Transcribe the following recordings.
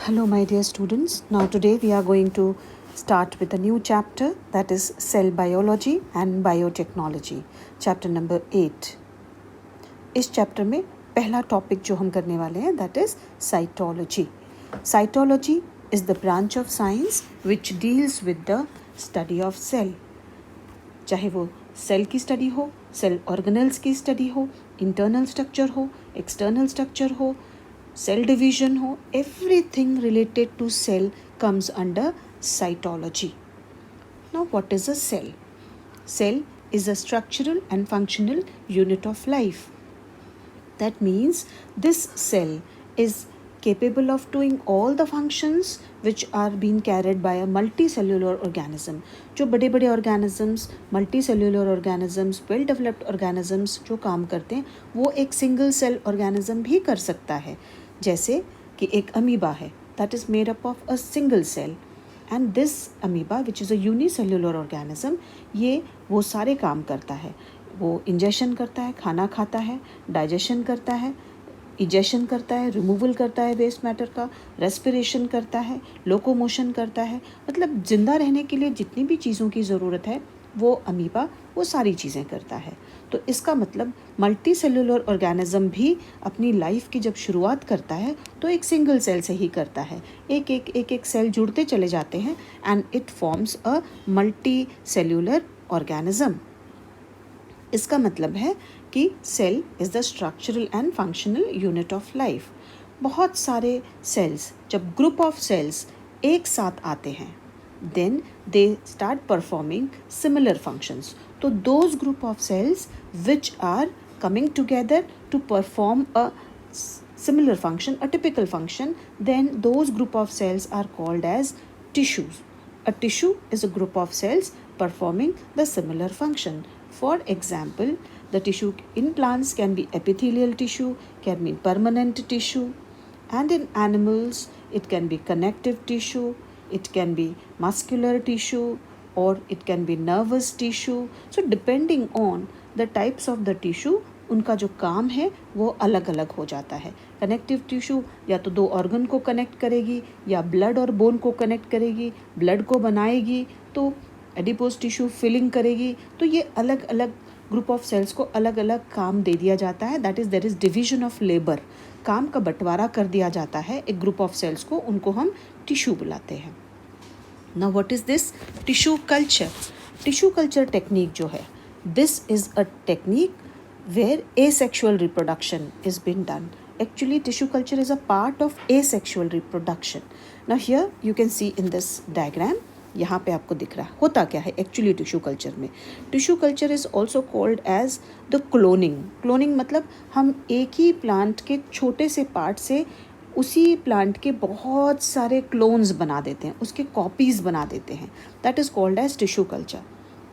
Hello, my dear students. Now, today we are going to start with a new chapter, that is cell biology and biotechnology, chapter number 8. इस chapter में पहला topic जो हम करने वाले हैं that is cytology. Cytology is the branch of science which deals with the study of cell. चाहे वो सेल की स्टडी हो, सेल ऑर्गेनल्स की स्टडी हो, इंटरनल स्ट्रक्चर हो, एक्सटर्नल स्ट्रक्चर हो, cell division ho, everything related to cell comes under cytology. Now, what is a cell? Cell is a structural and functional unit of life. That means this cell is capable of doing all the functions which are being carried by a multicellular organism. जो बड़े बड़े organisms, multicellular organisms, well developed organisms जो काम करते हैं वो एक single cell organism भी कर सकता है. जैसे कि एक अमीबा है, that is made up of a single cell, and this amoeba which is a unicellular organism, ये वो सारे काम करता है. वो इंजेक्शन करता है, खाना खाता है, डाइजेशन करता है, इजेक्शन करता है, रिमूवल करता है वेस्ट मैटर का, रेस्पिरेशन करता है, लोकोमोशन करता है. मतलब जिंदा रहने के लिए जितनी भी चीज़ों की ज़रूरत है वो अमीबा वो सारी चीज़ें करता है. तो इसका मतलब मल्टी सेलुलर ऑर्गेनिज्म भी अपनी लाइफ की जब शुरुआत करता है तो एक सिंगल सेल से ही करता है. एक सेल जुड़ते चले जाते हैं and it forms a multi cellular organism. इसका मतलब है कि cell is the structural and functional unit of life. बहुत सारे सेल्स, जब ग्रुप ऑफ सेल्स एक साथ आते हैं then they start performing similar functions. So those group of cells which are coming together to perform a similar function, a typical function, then those group of cells are called as tissues. A tissue is a group of cells performing the similar function. For example, the tissue in plants can be epithelial tissue, can be permanent tissue, and in animals it can be connective tissue, it can be muscular tissue, or it can be nervous tissue. So depending on the types of the tissue, उनका जो काम है वो अलग अलग हो जाता है. कनेक्टिव टिश्यू या तो दो ऑर्गन को कनेक्ट करेगी या ब्लड और बोन को कनेक्ट करेगी, ब्लड को बनाएगी, तो एडिपोज टिश्यू फिलिंग करेगी. तो ये अलग अलग ग्रुप ऑफ सेल्स को अलग अलग काम दे दिया जाता है. That is there is division of labour. काम का बंटवारा कर दिया जाता है एक ग्रुप ऑफ सेल्स को, उनको हम टिश्यू बुलाते हैं. Now what is this tissue culture? Tissue culture technique जो है, this is a technique where asexual reproduction is being done. Actually, tissue culture is a part of asexual reproduction. Now here you can see in this diagram, यहाँ पे आपको दिख रहा है होता क्या है एक्चुअली टिश्यू कल्चर में. Tissue culture is also called as the cloning. Cloning मतलब हम एक ही प्लांट के छोटे से पार्ट से उसी प्लांट के बहुत सारे क्लोन्स बना देते हैं, उसके कॉपीज़ बना देते हैं. That is called as tissue culture.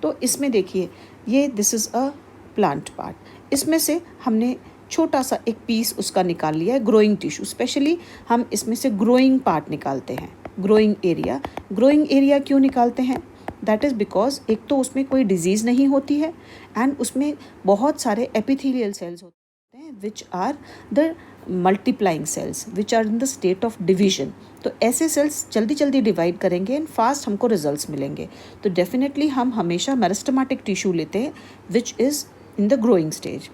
तो इसमें देखिए ये this is a plant part. इसमें से हमने छोटा सा एक पीस उसका निकाल लिया है, ग्रोइंग टिश्यू. स्पेशली हम इसमें से ग्रोइंग पार्ट निकालते हैं, ग्रोइंग एरिया. ग्रोइंग एरिया क्यों निकालते हैं? दैट इज़ बिकॉज एक तो उसमें कोई डिजीज़ नहीं होती है एंड उसमें बहुत सारे एपिथेलियल सेल्स होते हैं which are the multiplying cells which are in the state of division. तो ऐसे सेल्स जल्दी जल्दी डिवाइड करेंगे एंड फास्ट हमको रिजल्ट्स मिलेंगे. तो डेफिनेटली हम हमेशा मेरिस्टेमेटिक टिश्यू लेते हैं which is in the growing stage.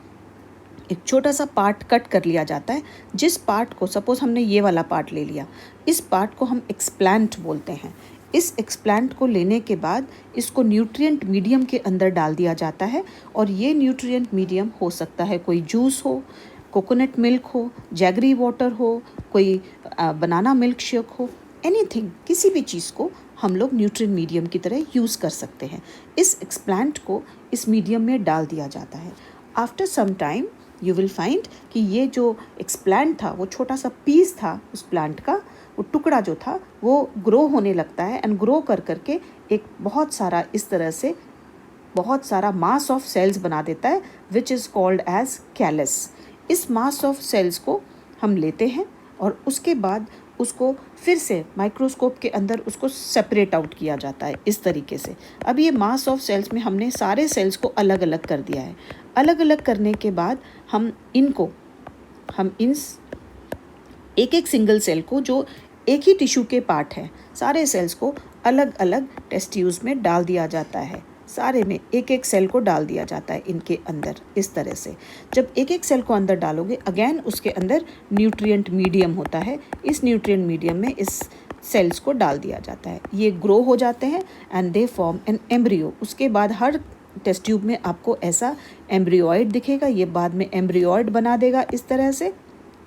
एक छोटा सा पार्ट कट कर लिया जाता है, जिस पार्ट को सपोज हमने ये वाला पार्ट ले लिया, इस पार्ट को हम एक्सप्लांट बोलते हैं. इस एक्सप्लांट को लेने के बाद इसको न्यूट्रिएंट मीडियम के अंदर डाल दिया जाता है और ये न्यूट्रिएंट मीडियम हो सकता है कोई जूस हो, कोकोनट मिल्क हो, जैगरी वाटर हो, कोई बनाना मिल्क शेक हो, एनीथिंग, किसी भी चीज़ को हम लोग न्यूट्रिएंट मीडियम की तरह यूज़ कर सकते हैं. इस एक्सप्लांट को इस मीडियम में डाल दिया जाता है. After some time you will find कि ये जो एक्सप्लांट था, वो छोटा सा पीस था उस प्लांट का, वो टुकड़ा जो था वो ग्रो होने लगता है एंड ग्रो कर करके एक बहुत सारा इस तरह से बहुत सारा मास ऑफ सेल्स बना देता है which is called as callus. इस मास ऑफ सेल्स को हम लेते हैं और उसके बाद उसको फिर से माइक्रोस्कोप के अंदर उसको सेपरेट आउट किया जाता है इस तरीके से. अब ये मास ऑफ सेल्स में हमने सारे सेल्स को अलग अलग कर दिया है. अलग अलग करने के बाद हम इन एक एक सिंगल सेल को जो एक ही टिश्यू के पार्ट हैं, सारे सेल्स को अलग अलग टेस्ट ट्यूब्स में डाल दिया जाता है, सारे में एक एक सेल को डाल दिया जाता है इनके अंदर। इस तरह से जब एक एक सेल को अंदर डालोगे, अगेन उसके अंदर न्यूट्रिएंट मीडियम होता है, इस न्यूट्रिएंट मीडियम में इस सेल्स को डाल दिया जाता है, ये ग्रो हो जाते हैं and they form an embryo. उसके बाद हर टेस्ट ट्यूब में आपको ऐसा एम्ब्रियोइड दिखेगा, ये बाद में एम्ब्रियोइड बना देगा, इस तरह से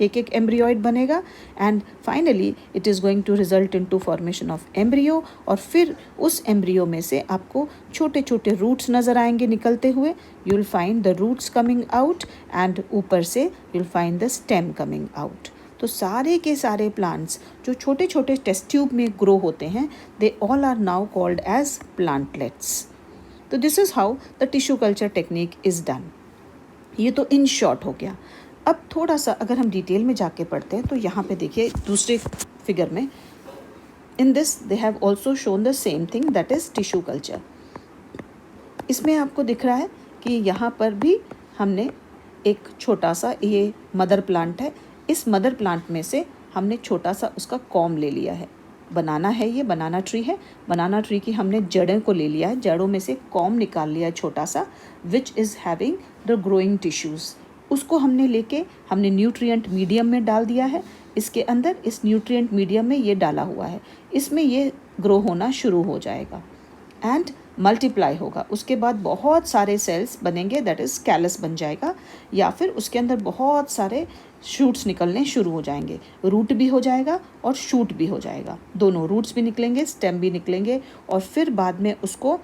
एक एक एम्ब्रियोइड बनेगा and finally it is going to result into formation of embryo. और फिर उस एम्ब्रियो में से आपको छोटे छोटे रूट्स नज़र आएंगे निकलते हुए, you will find the roots coming out and ऊपर से you will find the stem coming out. तो सारे के सारे प्लांट्स जो छोटे छोटे टेस्ट ट्यूब में ग्रो होते हैं, they all are now called as plantlets. तो this is how the tissue culture technique is done. ये तो इन शॉर्ट हो गया। अब थोड़ा सा अगर हम डिटेल में जाके पढ़ते हैं तो यहाँ पे देखिए दूसरे फिगर में, in this they have also shown the same thing, that is tissue culture. इसमें आपको दिख रहा है कि यहाँ पर भी हमने एक छोटा सा, ये मदर प्लांट है, इस मदर प्लांट में से हमने छोटा सा उसका कॉम ले लिया है। बनाना है, ये बनाना ट्री है, बनाना ट्री की हमने जड़ों को ले लिया है, जड़ों में से कॉम निकाल लिया है छोटा सा, which is having the growing tissues. उसको हमने लेके हमने न्यूट्रिएंट मीडियम में डाल दिया है, इसके अंदर इस न्यूट्रिएंट मीडियम में ये डाला हुआ है, इसमें ये ग्रो होना शुरू हो जाएगा एंड मल्टीप्लाई होगा। उसके बाद बहुत सारे सेल्स बनेंगे, दैट इज़ कैलस बन जाएगा, या फिर उसके अंदर बहुत सारे शूट्स निकलने शुरू हो जाएंगे, रूट भी हो जाएगा और शूट भी हो जाएगा, दोनों रूट्स भी निकलेंगे, स्टेम भी निकलेंगे। और फिर बाद में उसको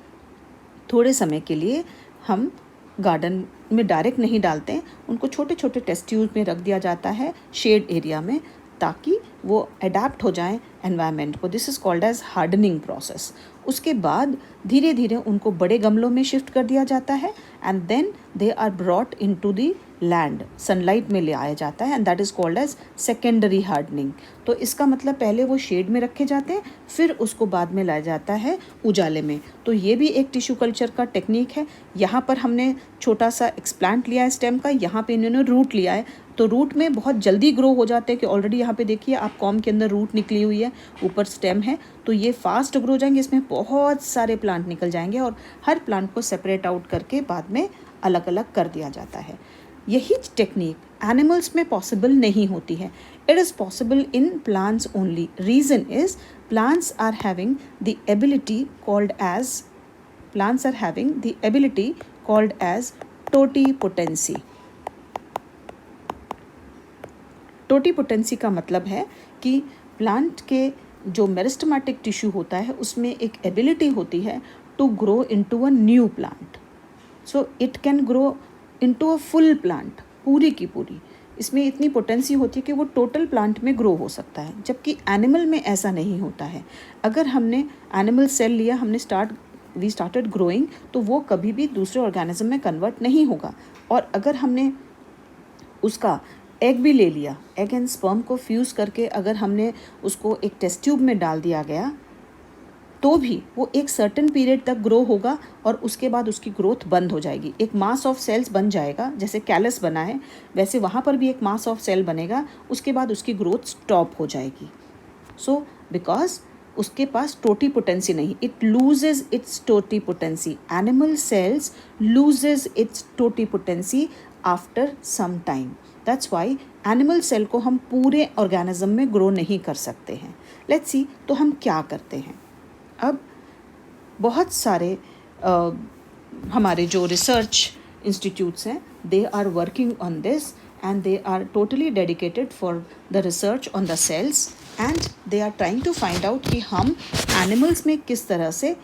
थोड़े समय के लिए हम गार्डन में डायरेक्ट नहीं डालते हैं, उनको छोटे छोटे टेस्ट ट्यूब में रख दिया जाता है शेड एरिया में, ताकि वो अडेप्ट हो जाएं एनवायरनमेंट को। This is called as hardening process. उसके बाद धीरे धीरे उनको बड़े गमलों में शिफ्ट कर दिया जाता है and then they are brought into the land, sunlight में ले आया जाता है and that is called as secondary hardening. तो इसका मतलब पहले वो शेड में रखे जाते हैं, फिर उसको बाद में लाया जाता है उजाले में। तो ये भी एक टिश्यू कल्चर का टेक्निक है। यहाँ पर हमने छोटा सा एक्सप्लांट लिया है स्टेम का, यहाँ पे इन्होंने रूट लिया है, तो रूट में बहुत जल्दी ग्रो हो जाते हैं कि ऑलरेडी यहाँ पे देखिए आप कॉम के अंदर रूट निकली हुई है, ऊपर स्टेम है, तो ये फास्ट ग्रो हो जाएंगे, इसमें बहुत सारे प्लांट निकल जाएंगे और हर प्लांट को सेपरेट आउट करके बाद में अलग अलग कर दिया जाता है। यही टेक्निक एनिमल्स में पॉसिबल नहीं होती है। It is possible in plants only. Reason is plants are having the ability called as totipotency. Totipotency का मतलब है कि प्लांट के जो मेरिस्टेमेटिक टिश्यू होता है उसमें एक एबिलिटी होती है to grow into a new plant. So it can grow into a full plant, पूरी की पूरी। इसमें इतनी पोटेंसी होती है कि वो टोटल प्लांट में ग्रो हो सकता है, जबकि एनिमल में ऐसा नहीं होता है। अगर हमने एनिमल सेल लिया, हमने वी स्टार्टेड ग्रोइंग, तो वो कभी भी दूसरे ऑर्गेनिज्म में कन्वर्ट नहीं होगा। और अगर हमने उसका एग भी ले लिया, एग एंड स्पर्म को फ्यूज़ करके अगर हमने उसको एक टेस्ट ट्यूब में डाल दिया गया, तो भी वो एक सर्टेन पीरियड तक ग्रो होगा और उसके बाद उसकी ग्रोथ बंद हो जाएगी। एक मास ऑफ सेल्स बन जाएगा, जैसे कैलस बना है वैसे वहाँ पर भी एक मास ऑफ सेल बनेगा, उसके बाद उसकी ग्रोथ स्टॉप हो जाएगी। सो बिकॉज उसके पास टोटीपोटेंसी नहीं, it loses its totipotency. Animal cells loses its totipotency after some time. That's why animal cell को हम पूरे ऑर्गेनिज्म में ग्रो नहीं कर सकते हैं। लेट्स सी, तो हम क्या करते हैं। अब बहुत सारे हमारे जो रिसर्च इंस्टीट्यूट्स हैं, they are working on this and they are totally dedicated for the research on the cells and they are trying to find out कि हम animals में किस तरह से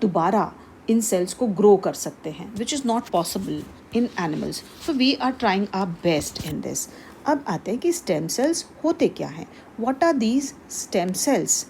दोबारा इन सेल्स को ग्रो कर सकते हैं, which is not possible in animals. So we are trying our best in this. अब आते हैं कि स्टेम सेल्स होते क्या हैं। What are these stem cells?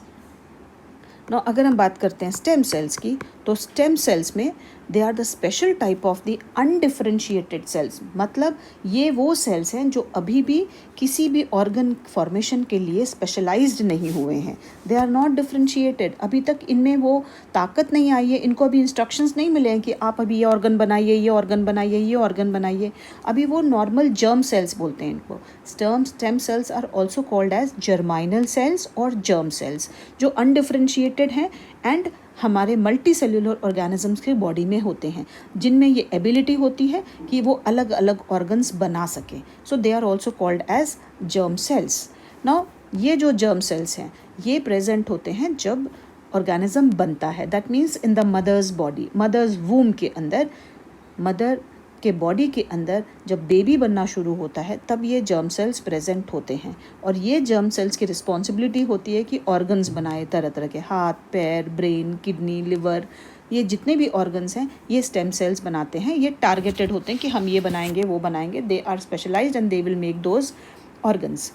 Now अगर हम बात करते हैं स्टेम सेल्स की, तो स्टेम सेल्स में they are the special type of the undifferentiated cells, मतलब ये वो सेल्स हैं जो अभी भी किसी भी ऑर्गन फॉर्मेशन के लिए स्पेशलाइज्ड नहीं हुए हैं. They are not differentiated. अभी तक इनमें वो ताकत नहीं आई है, इनको अभी इंस्ट्रक्शंस नहीं मिले हैं कि आप अभी ये ऑर्गन बनाइए, ये ऑर्गन बनाइए, ये ऑर्गन बनाइए. अभी वो नॉर्मल जर्म सेल्स बोलते हैं इनको. Stem cells are also called as germinal cells और जर्म सेल्स, जो अनडिफरेंशिएटेड हैं एंड हमारे मल्टी सेल्यूलर ऑर्गेनिजम्स के बॉडी में होते हैं, जिनमें ये एबिलिटी होती है कि वो अलग अलग ऑर्गन्स बना सकें. So they are also called as germ cells. Now ये जो जर्म सेल्स हैं ये प्रेजेंट होते हैं जब ऑर्गेनिज्म बनता है. That means in the mother's body, mother's womb के अंदर, मदर के बॉडी के अंदर जब बेबी बनना शुरू होता है तब ये जर्म सेल्स प्रेजेंट होते हैं. और ये जर्म सेल्स की रिस्पॉन्सिबिलिटी होती है कि ऑर्गन्स बनाए, तरह तरह के हाथ, पैर, ब्रेन, किडनी, लिवर, ये जितने भी ऑर्गन्स हैं ये स्टेम सेल्स बनाते हैं. ये टारगेटेड होते हैं कि हम ये बनाएंगे, वो बनाएंगे. They are specialised and they will make those organs.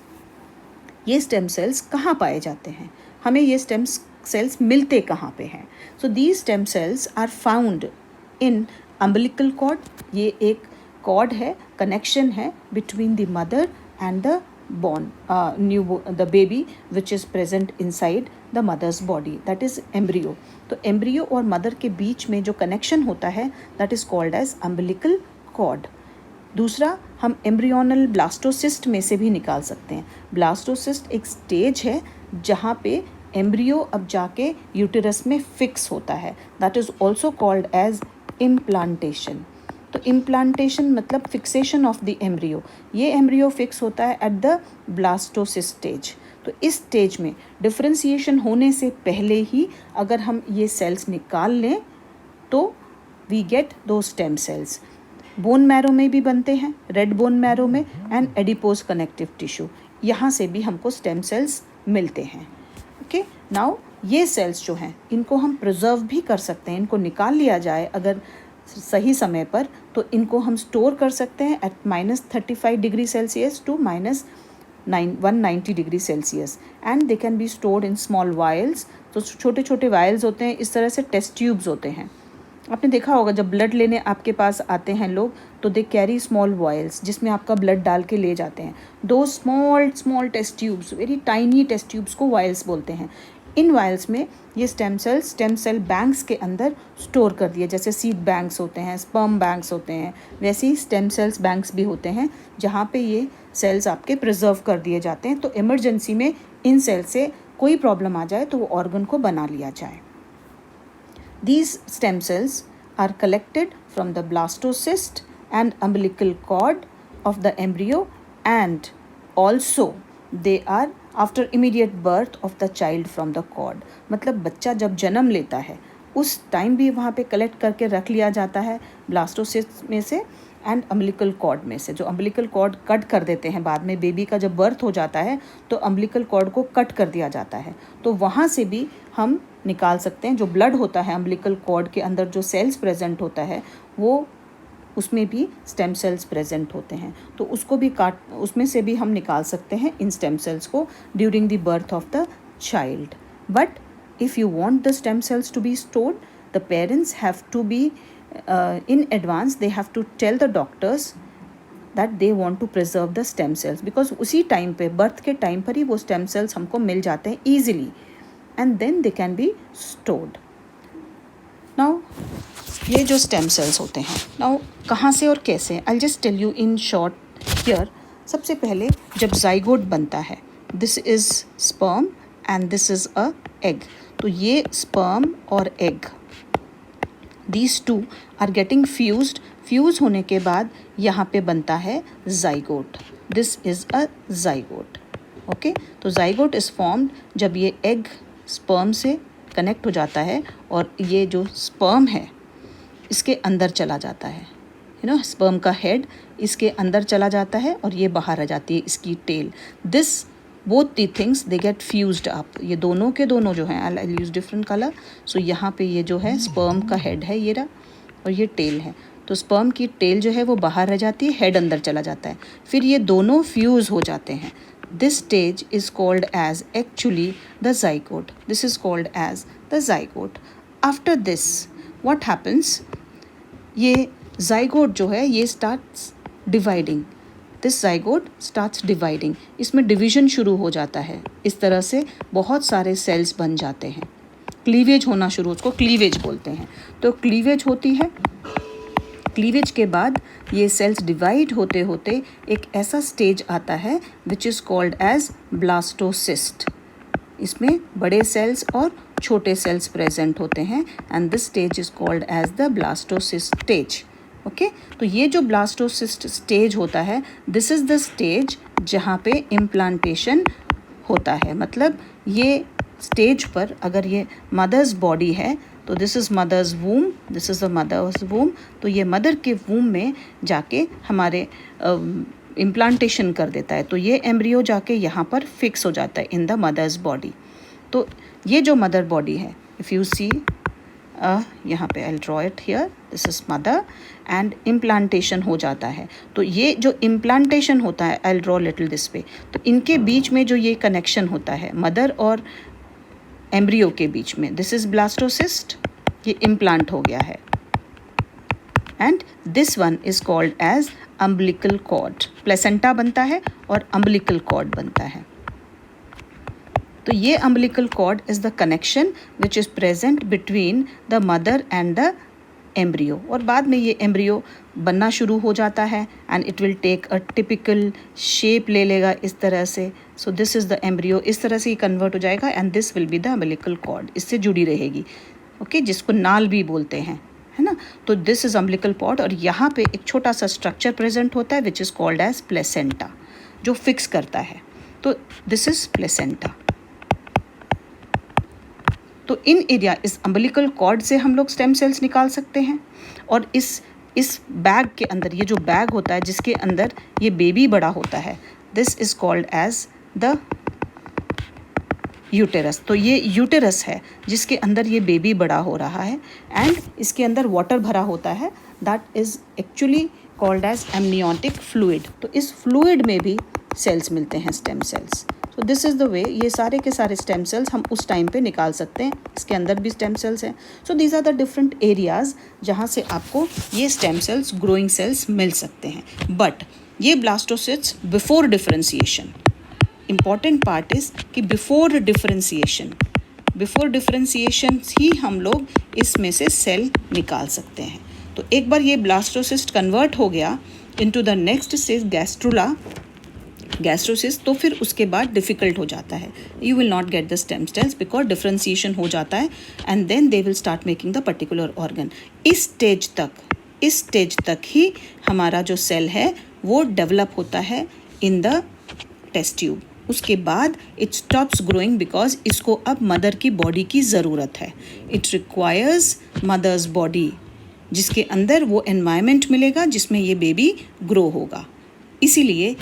ये स्टेम सेल्स कहाँ पाए जाते हैं, हमें ये स्टेम सेल्स मिलते कहाँ पे हैं? So these stem cells are found in umbilical cord. ये एक कॉर्ड है, कनेक्शन है between the mother and the the baby which is present inside the mother's body, that is embryo. तो एम्ब्रियो और मदर के बीच में जो कनेक्शन होता है that is called as umbilical cord. दूसरा, हम एम्ब्रियोनल ब्लास्टोसिस्ट में से भी निकाल सकते हैं. ब्लास्टोसिस्ट एक स्टेज है जहाँ पे एम्ब्रियो अब जाके यूटेरस में फिक्स होता है. That is also called as implantation. तो इम्प्लांटेशन मतलब फिक्सेशन ऑफ द एम्ब्रियो. ये एम्ब्रियो फिक्स होता है एट द ब्लास्टोसिस्ट स्टेज. तो इस स्टेज में डिफ्रेंसिएशन होने से पहले ही अगर हम ये सेल्स निकाल लें तो वी गेट दो स्टेम सेल्स. बोन मैरो में भी बनते हैं, रेड बोन मैरो में एंड एडिपोज कनेक्टिव टिश्यू, यहाँ से भी हमको स्टेम सेल्स मिलते हैं. ओके, नाउ ये सेल्स जो हैं इनको हम प्रिजर्व भी कर सकते हैं. इनको निकाल लिया जाए अगर सही समय पर तो इनको हम स्टोर कर सकते हैं at -35 degree Celsius to -190 degree Celsius and they can be stored in small vials. तो छोटे छोटे वायल्स होते हैं, इस तरह से टेस्ट ट्यूब्स होते हैं. आपने देखा होगा जब ब्लड लेने आपके पास आते हैं लोग तो दे कैरी स्मॉल वायल्स जिसमें आपका ब्लड डाल के ले जाते हैं. दो small test tubes, very tiny test tubes को वायल्स बोलते हैं. इन वायल्स में ये स्टेम सेल बैंक्स के अंदर स्टोर कर दिए, जैसे सीड बैंक्स होते हैं, स्पर्म बैंक्स होते हैं, वैसे ही स्टेम सेल्स बैंक्स भी होते हैं जहाँ पे ये सेल्स आपके प्रिजर्व कर दिए जाते हैं. तो इमरजेंसी में इन सेल से कोई प्रॉब्लम आ जाए तो वो ऑर्गन को बना लिया जाए. These stem cells are collected from the blastocyst and umbilical cord of the embryo and also they are after immediate birth of the child from the cord. मतलब बच्चा जब जन्म लेता है उस टाइम भी वहाँ पे कलेक्ट करके रख लिया जाता है ब्लास्टोसिस्ट में से एंड अम्बिलिकल कॉर्ड में से. जो अम्बिलिकल कॉर्ड कट कर देते हैं बाद में, बेबी का जब बर्थ हो जाता है तो अम्बिलिकल कॉर्ड को कट कर दिया जाता है, तो वहाँ से भी हम निकाल सकते हैं. जो ब्लड होता है अम्बिलिकल कॉर्ड के अंदर, जो सेल्स प्रेजेंट होता है वो उसमें भी स्टेम सेल्स प्रेजेंट होते हैं, तो उसको भी उसमें से भी हम निकाल सकते हैं इन स्टेम सेल्स को during the birth of the child. But if you want the stem cells to be stored, the parents have to be in advance, they have to tell the doctors that they want to preserve the stem cells because उसी time पे, birth के time पर ही वो stem cells हमको मिल जाते हैं easily and then they can be stored. Now ये जो स्टेम सेल्स होते हैं, now कहाँ से और कैसे, I'll just tell you in short here. सबसे पहले जब जाइगोट बनता है, this is sperm and this is a egg. तो ये sperm और egg, these two are getting fused. Fuse होने के बाद यहाँ पे बनता है zygote. This is a zygote. Okay, तो जाइगोट इज़ फॉर्म्ड जब ये एग स्पर्म से कनेक्ट हो जाता है और ये जो स्पर्म है इसके अंदर चला जाता है. स्पर्म का हेड इसके अंदर चला जाता है और ये बाहर आ जाती है इसकी tail. This both the things they get fused up. ये दोनों के दोनों जो हैं, I use different colour. So यहाँ पे ये जो है स्पर्म का हेड है ये रहा और ये टेल है. तो स्पर्म की टेल जो है वो बाहर रह जाती है, हेड अंदर चला जाता है, फिर ये दोनों फ्यूज़ हो जाते हैं. This stage is called as actually the zygote. This is called as the zygote. After this what happens, ये जाइगोट जो है ये starts dividing, this zygote starts dividing, इसमें डिवीजन शुरू हो जाता है। इस तरह से बहुत सारे सेल्स बन जाते हैं, क्लीवेज होना शुरू, उसको क्लीवेज बोलते हैं। तो क्लीवेज होती है, क्लीवेज के बाद ये सेल्स डिवाइड होते होते एक ऐसा स्टेज आता है which is called as blastocyst. इसमें बड़े सेल्स और छोटे सेल्स प्रेजेंट होते हैं and this stage is called as the blastocyst stage. Okay, तो ये जो ब्लास्टोसिस्ट स्टेज होता है, दिस इज़ द स्टेज जहाँ पे इम्प्लांटेशन होता है। मतलब ये स्टेज पर अगर ये मदर्स बॉडी है तो this is mother's womb, this is the mother's womb, तो ये मदर के वूम में जाके हमारे इम्प्लांटेशन कर देता है। तो ये एम्ब्रियो जाके यहाँ पर फिक्स हो जाता है इन द मदर्स बॉडी। तो ये जो मदर बॉडी है, इफ़ यू सी यहाँ पे I draw it here, this is mother and implantation हो जाता है। तो ये जो इम्प्लांटेशन होता है, I draw little this way, तो इनके बीच में जो ये कनेक्शन होता है मदर और एम्ब्रियो के बीच में, दिस इज़ ब्लास्टोसिस्ट, ये इम्प्लांट हो गया है and this one is called as umbilical cord. Placenta बनता है और अम्बिलिकल कॉर्ड बनता है। तो ये umbilical cord is the connection which is present between the mother and the embryo. और बाद में ये एम्ब्रियो बनना शुरू हो जाता है and it will take a typical shape ले लेगा इस तरह से। So this is the embryo, इस तरह से ही कन्वर्ट हो जाएगा and this will be the umbilical cord, इससे जुड़ी रहेगी। ओके, जिसको नाल भी बोलते हैं, है ना। तो दिस इज़ अम्बिलिकल कॉर्ड और यहाँ पे एक छोटा सा स्ट्रक्चर प्रेजेंट होता है which is called as placenta, जो फिक्स करता है। तो दिस इज़ प्लेसेंटा। तो इन एरिया, इस अम्बिलिकल कॉर्ड से हम लोग स्टेम सेल्स निकाल सकते हैं। और इस बैग के अंदर, ये जो बैग होता है जिसके अंदर ये बेबी बड़ा होता है, this is called as the uterus. तो ये यूटेरस है जिसके अंदर ये बेबी बड़ा हो रहा है एंड इसके अंदर वाटर भरा होता है, that is actually called as amniotic fluid. तो इस फ्लूइड में भी सेल्स मिलते हैं, स्टेम सेल्स। तो दिस इज़ द वे ये सारे के सारे स्टेम सेल्स हम उस टाइम पे निकाल सकते हैं। इसके अंदर भी स्टेम सेल्स हैं। So these are the different areas जहाँ से आपको ये स्टेम सेल्स, ग्रोइंग सेल्स मिल सकते हैं। बट ये blastocyst before differentiation, important part is कि बिफोर डिफरेंशिएशन ही हम लोग इसमें से सेल निकाल सकते हैं। तो एक बार ये ब्लास्टोसिस्ट कन्वर्ट हो गया into the next stage gastrocyst, तो फिर उसके बाद डिफ़िकल्ट हो जाता है। You will not get the stem cells because differentiation हो जाता है and then they will start making the particular organ. इस स्टेज तक ही हमारा जो सेल है वो डेवलप होता है इन द टेस्ट ट्यूब। उसके बाद इट स्टॉप्स ग्रोइंग बिकॉज इसको अब मदर की बॉडी की ज़रूरत है। इट रिक्वायर्स मदर्स बॉडी, जिसके अंदर वो एनवायरनमेंट मिलेगा जिसमें ये बेबी ग्रो होगा। इसीलिए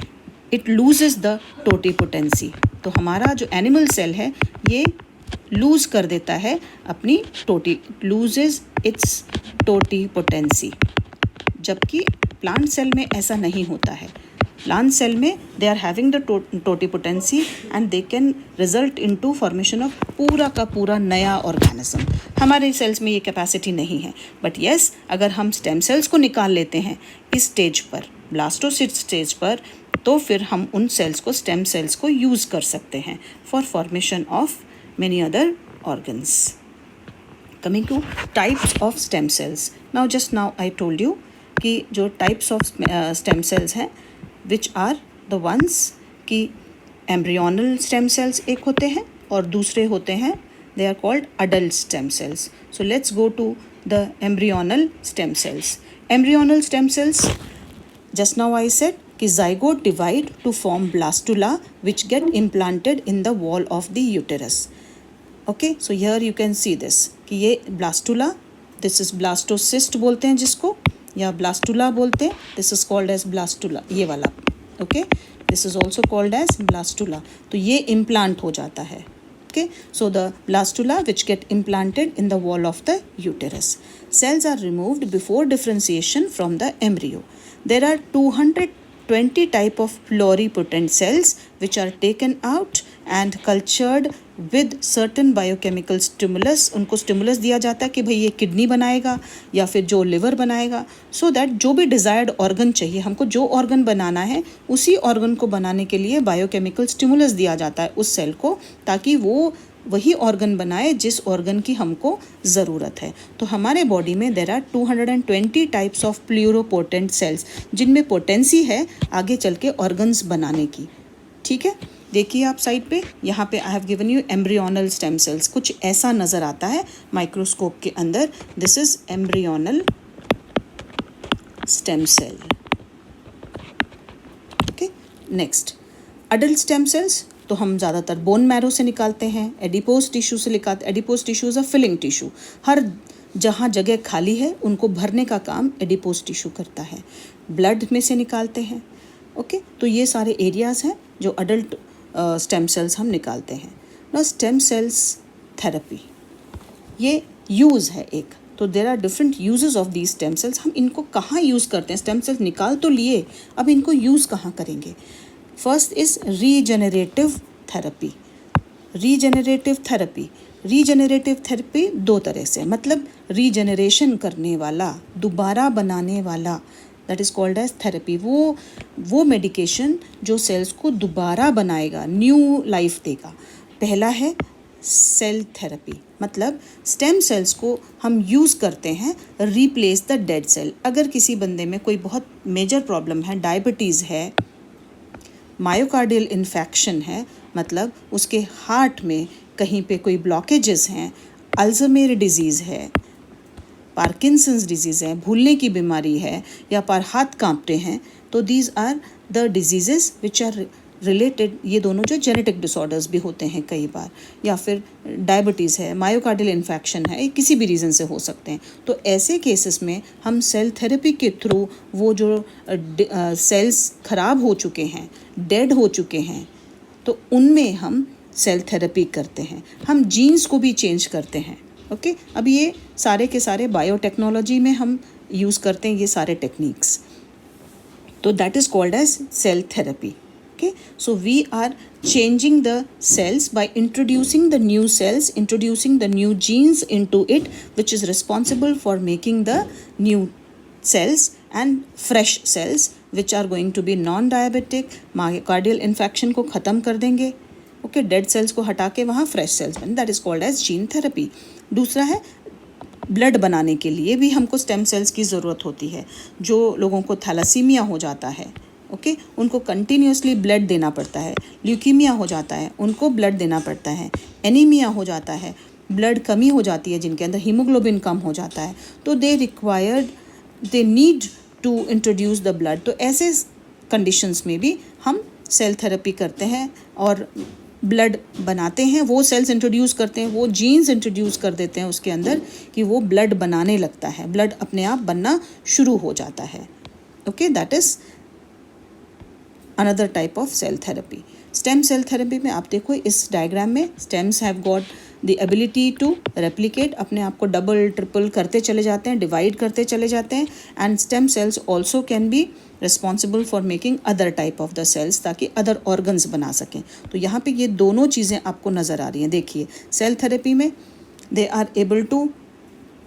इट लूजेस द टोटिपोटेंसी। तो हमारा जो एनिमल सेल है ये लूज़ कर देता है अपनी लूजेस इट्स टोटिपोटेंसी, जबकि प्लांट सेल में ऐसा नहीं होता है। प्लांट सेल में they are having the totipotency and they can result into formation of पूरा का पूरा नया ऑर्गेनिज्म। हमारे सेल्स में ये कैपेसिटी नहीं है। बट येस, अगर हम स्टेम सेल्स को निकाल लेते हैं इस स्टेज पर, ब्लास्टोसिस्ट स्टेज पर, तो फिर हम उन सेल्स को, स्टेम सेल्स को यूज़ कर सकते हैं for formation of many other organs. Coming to types of stem cells, now just now I told you कि जो टाइप्स ऑफ स्टेम सेल्स हैं विच आर द वंस कि एम्ब्रियोनल स्टेम सेल्स एक होते हैं और दूसरे होते हैं they are called adult stem cells. So let's go to the embryonal stem cells. Embryonal stem cells, just now I said कि zygote divide to form blastula which get implanted in the wall of the uterus. Okay, so here you can see this कि ये blastula, this is blastocyst बोलते हैं जिसको, या blastula बोलते हैं, this is called as blastula, ये वाला। Okay, this is also called as blastula. तो ये implant हो जाता है। Okay, so the blastula which get implanted in the wall of the uterus. Cells are removed before differentiation from the embryo. There are 220 type of pluripotent cells which are taken out and cultured with certain biochemical stimulus, उनको stimulus दिया जाता है कि भाई ये kidney बनाएगा या फिर जो लिवर बनाएगा, सो दैट जो भी डिज़ायर्ड ऑर्गन चाहिए हमको, जो ऑर्गन बनाना है उसी ऑर्गन को बनाने के लिए बायोकेमिकल स्टिमुलस दिया जाता है उस सेल को, ताकि वो वही ऑर्गन बनाए जिस ऑर्गन की हमको ज़रूरत है। तो हमारे बॉडी में there are 220 types of pluripotent cells, जिनमें पोटेंसी है आगे चल के ऑर्गन्स बनाने की। ठीक है, देखिए आप साइड पे, यहाँ पे I have given you embryonal stem cells, कुछ ऐसा नज़र आता है माइक्रोस्कोप के अंदर। This is embryonal stem cell. Okay, next adult stem cells तो हम ज़्यादातर बोन मैरो से निकालते हैं, एडिपोज टिश्यू से निकालते। Adipose tissue is a filling tissue, हर जहाँ जगह खाली है उनको भरने का काम एडिपोज टिश्यू करता है। ब्लड में से निकालते हैं। ओके, तो ये सारे एरियाज़ हैं जो अडल्ट स्टेम सेल्स हम निकालते हैं ना। स्टेम सेल्स थेरेपी ये यूज़ है एक, तो there are different uses of these stem cells. हम इनको कहाँ यूज़ करते हैं? स्टेम सेल्स निकाल तो लिए, अब इनको यूज़ कहाँ करेंगे? First is regenerative therapy. Regenerative therapy, regenerative therapy दो तरह से, मतलब रीजेनरेशन करने वाला, दोबारा बनाने वाला, that is called as therapy. वो मेडिकेशन जो सेल्स को दोबारा बनाएगा, न्यू लाइफ देगा। पहला है सेल थेरेपी, मतलब स्टेम सेल्स को हम यूज़ करते हैं रिप्लेस द डेड सेल। अगर किसी बंदे में कोई बहुत मेजर प्रॉब्लम है, डायबिटीज़ है, मायोकार्डियल इन्फेक्शन है, मतलब उसके हार्ट में कहीं पे कोई ब्लॉकेजेस हैं, अल्ज़ाइमर डिजीज़ है, पार्किंसंस डिजीज़ है, भूलने की बीमारी है, या पर हाथ कांपते हैं, तो these are the diseases which are related. ये दोनों जो जेनेटिक डिसऑर्डर्स भी होते हैं कई बार, या फिर डायबिटीज़ है, मायोकार्डियल इन्फेक्शन है, किसी भी रीज़न से हो सकते हैं। तो ऐसे केसेस में हम सेल थेरेपी के थ्रू वो जो सेल्स ख़राब हो चुके हैं, डेड हो चुके हैं, तो उनमें हम सेल थेरेपी करते हैं। हम जीन्स को भी चेंज करते हैं। ओके, अब ये सारे के सारे बायोटेक्नोलॉजी में हम यूज़ करते हैं ये सारे टेक्निक्स, तो that is called as cell therapy. Okay, so we are changing the cells by introducing the new cells, introducing the new genes into it, which is responsible for making the new cells and fresh cells which are going to be non-diabetic, myocardial infection को ख़त्म कर देंगे। Okay, dead cells को हटा के वहाँ fresh cells बने, that is called as gene therapy. दूसरा है ब्लड बनाने के लिए भी हमको स्टेम सेल्स की ज़रूरत होती है। जो लोगों को थैलासीमिया हो जाता है, ओके, उनको कंटिन्यूसली ब्लड देना पड़ता है। ल्यूकीमिया हो जाता है, उनको ब्लड देना पड़ता है। एनीमिया हो जाता है, ब्लड कमी हो जाती है, जिनके अंदर हीमोग्लोबिन कम हो जाता है, तो they need to introduce the blood. तो ऐसे कंडीशंस में भी हम सेल थेरेपी करते हैं और ब्लड बनाते हैं, वो सेल्स इंट्रोड्यूस करते हैं, वो जीन्स इंट्रोड्यूस कर देते हैं उसके अंदर कि वो ब्लड बनाने लगता है, ब्लड अपने आप बनना शुरू हो जाता है। Okay, that is another type of cell therapy. Stem cell therapy में आप देखो इस डायग्राम में, stems have got the ability to replicate, अपने आप को डबल ट्रिपल करते चले जाते हैं, डिवाइड करते चले जाते हैं, and stem cells also can be responsible for making other type of the cells, ताकि अदर ऑर्गन्स बना सकें। तो यहाँ पे ये दोनों चीज़ें आपको नज़र आ रही हैं। देखिए, सेल थेरेपी में they are able to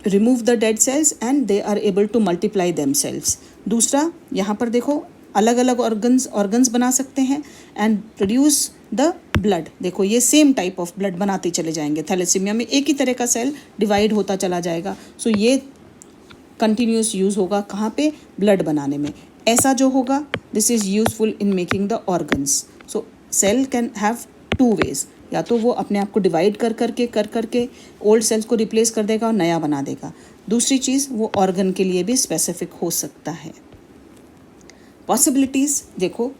remove the dead cells and they are able to multiply themselves. दूसरा, यहाँ पर देखो अलग अलग ऑर्गन्स बना सकते हैं एंड प्रोड्यूस द ब्लड। देखो ये सेम टाइप ऑफ ब्लड बनाते चले जाएंगे। थैलेसीमिया में एक ही तरह का सेल डिवाइड होता चला जाएगा, सो ये कंटिन्यूस यूज़ होगा कहाँ पे? ब्लड बनाने में। ऐसा जो होगा, this is useful in making the organs. So cell can have two ways, या तो वो अपने आप को डिवाइड कर करके ओल्ड सेल्स को रिप्लेस कर देगा और नया बना देगा। दूसरी चीज़, वो ऑर्गन के लिए भी स्पेसिफिक हो सकता है। पॉसिबिलिटीज़ देखो,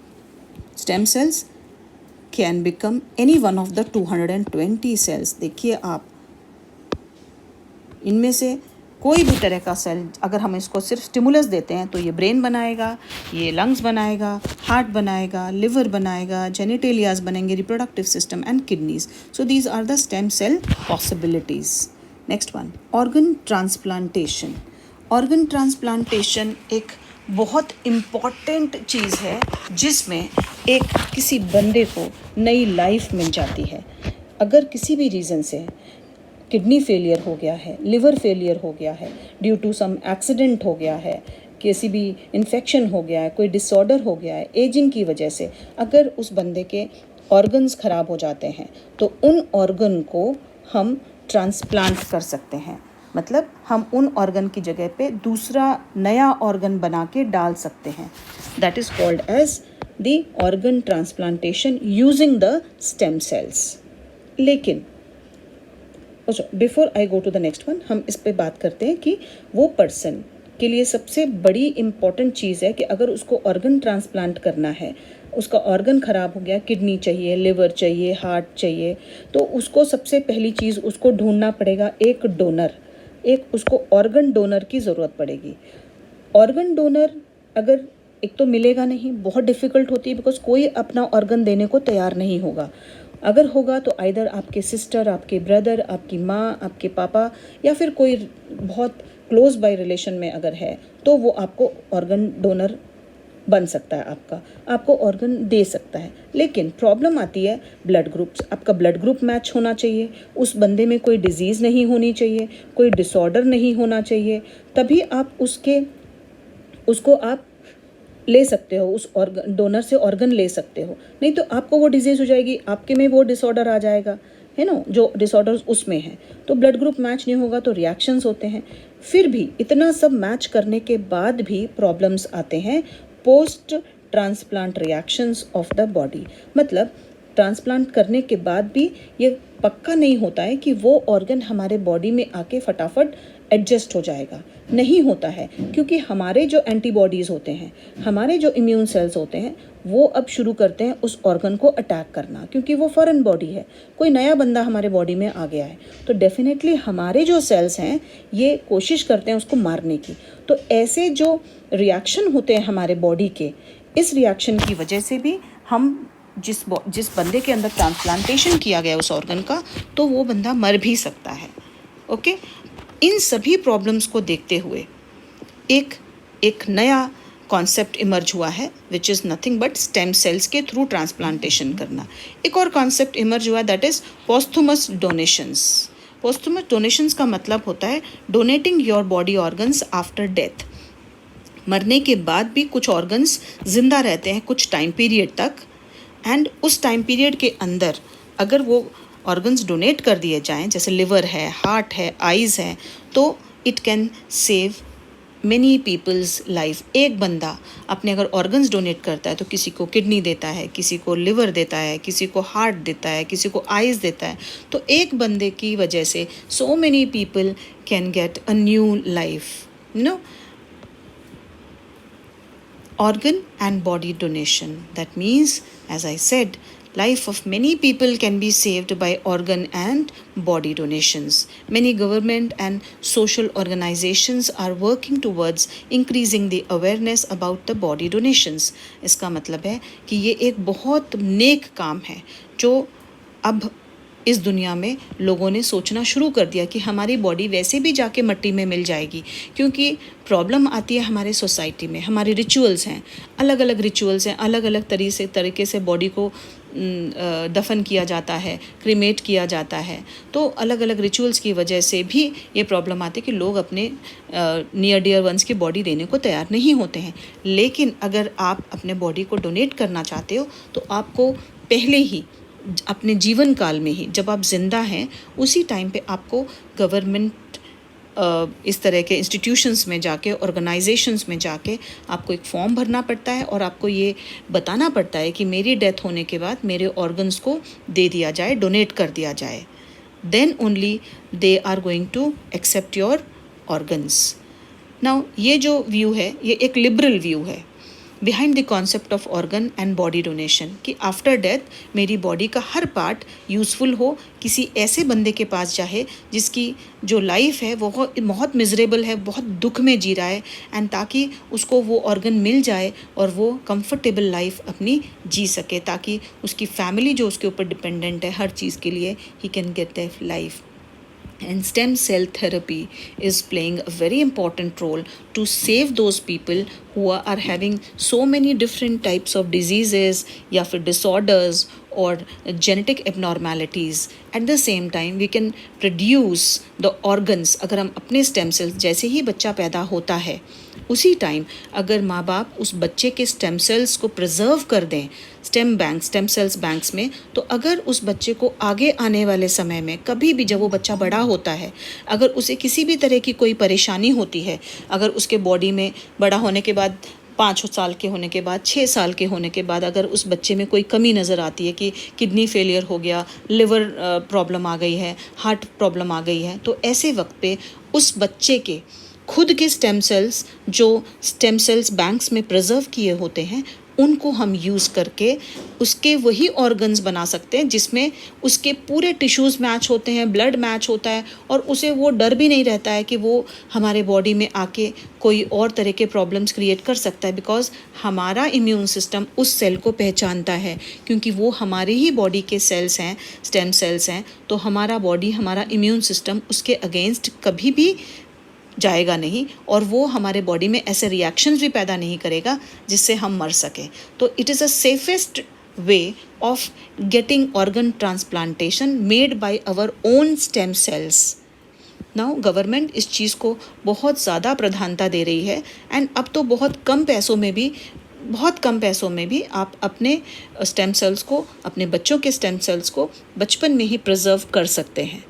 stem cells can become any one of the 220 cells. देखिए आप, इनमें से कोई भी तरह का सेल अगर हम इसको सिर्फ स्टिमुलस देते हैं तो ये ब्रेन बनाएगा, ये लंग्स बनाएगा, हार्ट बनाएगा, लिवर बनाएगा, जेनिटेलियाज बनेंगे, reproductive system and kidneys. So these are the stem cell possibilities. Next one, organ transplantation. Organ transplantation एक बहुत इम्पॉर्टेंट चीज़ है जिसमें एक किसी बंदे को नई लाइफ मिल जाती है। अगर किसी भी रीज़न से किडनी फेलियर हो गया है, लिवर फेलियर हो गया है, ड्यू टू सम एक्सीडेंट हो गया है, किसी भी इन्फेक्शन हो गया है, कोई डिसऑर्डर हो गया है, एजिंग की वजह से अगर उस बंदे के ऑर्गन्स ख़राब हो जाते हैं तो उन ऑर्गन को हम ट्रांसप्लांट कर सकते हैं। मतलब हम उन ऑर्गन की जगह पे दूसरा नया ऑर्गन बना के डाल सकते हैं। That is called as the organ transplantation using the stem cells. लेकिन before I go to the next one, हम इस पे बात करते हैं कि वो पर्सन के लिए सबसे बड़ी इम्पॉर्टेंट चीज़ है कि अगर उसको ऑर्गन ट्रांसप्लांट करना है, उसका ऑर्गन ख़राब हो गया, किडनी चाहिए, लिवर चाहिए, हार्ट चाहिए, तो उसको सबसे पहली चीज़ उसको ढूंढना पड़ेगा एक डोनर, एक उसको ऑर्गन डोनर की ज़रूरत पड़ेगी। ऑर्गन डोनर अगर एक तो मिलेगा नहीं, बहुत डिफ़िकल्ट होती है, बिकॉज कोई अपना ऑर्गन देने को तैयार नहीं होगा। अगर होगा तो आइदर आपके सिस्टर, आपके ब्रदर, आपकी माँ, आपके पापा, या फिर कोई बहुत क्लोज बाय रिलेशन में अगर है तो वो आपको ऑर्गन डोनर बन सकता है, आपको ऑर्गन दे सकता है। लेकिन प्रॉब्लम आती है ब्लड ग्रुप्स। आपका ब्लड ग्रुप मैच होना चाहिए, उस बंदे में कोई डिजीज़ नहीं होनी चाहिए, कोई डिसऑर्डर नहीं होना चाहिए, तभी आप उसको आप ले सकते हो, उस ऑर्गन डोनर से ऑर्गन ले सकते हो। नहीं तो आपको वो डिजीज़ हो जाएगी, आपके में वो डिसऑर्डर आ जाएगा, है ना, जो डिसऑर्डर उसमें है। तो ब्लड ग्रुप मैच नहीं होगा तो रिएक्शंस होते हैं। फिर भी इतना सब मैच करने के बाद भी प्रॉब्लम्स आते हैं post transplant reactions of the body. मतलब ट्रांसप्लांट करने के बाद भी ये पक्का नहीं होता है कि वो ऑर्गन हमारे बॉडी में आके फटाफट एडजस्ट हो जाएगा। नहीं होता है, क्योंकि हमारे जो एंटीबॉडीज़ होते हैं, हमारे जो इम्यून सेल्स होते हैं, वो अब शुरू करते हैं उस ऑर्गन को अटैक करना, क्योंकि वो फॉरेन बॉडी है, कोई नया बंदा हमारे बॉडी में आ गया है। तो डेफिनेटली हमारे जो सेल्स हैं ये कोशिश करते हैं उसको मारने की। तो ऐसे जो रिएक्शन होते हैं हमारे बॉडी के, इस रिएक्शन की वजह से भी हम जिस बंदे के अंदर ट्रांसप्लांटेशन किया गया उस ऑर्गन का, तो वो बंदा मर भी सकता है। ओके, इन सभी प्रॉब्लम्स को देखते हुए एक नया कॉन्सेप्ट इमर्ज हुआ है, which is nothing but stem cells के थ्रू ट्रांसप्लांटेशन करना। एक और कॉन्सेप्ट इमर्ज हुआ, दैट इज़ पोस्थुमस डोनेशंस। पोस्थुमस डोनेशंस का मतलब होता है donating your body organs after death. मरने के बाद भी कुछ ऑर्गन्स जिंदा रहते हैं कुछ टाइम पीरियड तक, एंड उस टाइम पीरियड के अंदर अगर वो ऑर्गन्स डोनेट कर दिए जाएं, जैसे लिवर है, हार्ट है, आइज़ है, तो it can save many people's life. एक बंदा अपने अगर ऑर्गन्स डोनेट करता है तो किसी को किडनी देता है, किसी को लिवर देता है, किसी को हार्ट देता है, किसी को आइज़ देता है, तो एक बंदे की वजह से so many people can get a new life. No, organ and body donation. That means, as I said, life of many people can be saved by organ and body donations. Many government and social organizations are working towards increasing the awareness about the body donations. इसका मतलब है कि ये एक बहुत नेक काम है जो अब इस दुनिया में लोगों ने सोचना शुरू कर दिया कि हमारी बॉडी वैसे भी जाके मिट्टी में मिल जाएगी। क्योंकि प्रॉब्लम आती है हमारे सोसाइटी में, हमारे रिचुअल्स हैं, अलग अलग रिचुअल्स हैं, अलग अलग तरीके से बॉडी को दफन किया जाता है, क्रीमेट किया जाता है। तो अलग अलग रिचुअल्स की वजह से भी ये प्रॉब्लम आती है कि लोग अपने नियर डियर वंस की बॉडी देने को तैयार नहीं होते हैं। लेकिन अगर आप अपने बॉडी को डोनेट करना चाहते हो तो आपको पहले ही अपने जीवन काल में ही, जब आप जिंदा हैं, उसी टाइम पे आपको गवर्नमेंट इस तरह के इंस्टीट्यूशंस में जाके, ऑर्गेनाइजेशंस में जाके आपको एक फॉर्म भरना पड़ता है और आपको ये बताना पड़ता है कि मेरी डेथ होने के बाद मेरे ऑर्गन्स को दे दिया जाए, डोनेट कर दिया जाए। Then only they are going to accept your organs. Now ये जो व्यू है ये एक लिबरल व्यू है behind the concept of organ and body donation, कि आफ्टर डेथ मेरी बॉडी का हर पार्ट यूज़फुल हो, किसी ऐसे बंदे के पास जाए जिसकी जो लाइफ है वो बहुत मिजरेबल है, बहुत दुख में जी रहा है, एंड ताकि उसको वो ऑर्गन मिल जाए और वो कंफर्टेबल लाइफ अपनी जी सके, ताकि उसकी फैमिली जो उसके ऊपर डिपेंडेंट है हर चीज़ के लिए, he can get that life. And stem cell therapy is playing a very important role to save those people who are having so many different types of diseases या फिर disorders or genetic abnormalities. At the same time we can produce the organs. अगर हम अपने stem cells जैसे ही बच्चा पैदा होता है उसी टाइम अगर माँ बाप उस बच्चे के स्टेम सेल्स को प्रिजर्व कर दें स्टेम सेल्स बैंक्स में, तो अगर उस बच्चे को आगे आने वाले समय में कभी भी जब वो बच्चा बड़ा होता है, अगर उसे किसी भी तरह की कोई परेशानी होती है, अगर उसके बॉडी में बड़ा होने के बाद 5 साल के होने के बाद 6 साल के होने के बाद अगर उस बच्चे में कोई कमी नज़र आती है कि किडनी फेलियर हो गया, लिवर प्रॉब्लम आ गई है, हार्ट प्रॉब्लम आ गई है, तो ऐसे वक्त पे उस बच्चे के खुद के स्टेम सेल्स जो स्टेम सेल्स बैंक्स में प्रिजर्व किए होते हैं उनको हम यूज़ करके उसके वही ऑर्गन्स बना सकते हैं जिसमें उसके पूरे टिश्यूज़ मैच होते हैं, ब्लड मैच होता है और उसे वो डर भी नहीं रहता है कि वो हमारे बॉडी में आके कोई और तरह के प्रॉब्लम्स क्रिएट कर सकता है, बिकॉज हमारा इम्यून सिस्टम उस सेल को पहचानता है क्योंकि वो हमारे ही बॉडी के सेल्स हैं, स्टेम सेल्स हैं, तो हमारा बॉडी, हमारा इम्यून सिस्टम उसके अगेंस्ट कभी भी जाएगा नहीं और वो हमारे बॉडी में ऐसे रिएक्शंस भी पैदा नहीं करेगा जिससे हम मर सकें. तो it is a safest way of getting organ transplantation made by our own stem cells. Now government इस चीज़ को बहुत ज़्यादा प्रधानता दे रही है एंड अब तो बहुत कम पैसों में भी आप अपने स्टेम सेल्स को, अपने बच्चों के स्टेम सेल्स को बचपन में ही प्रिजर्व कर सकते हैं.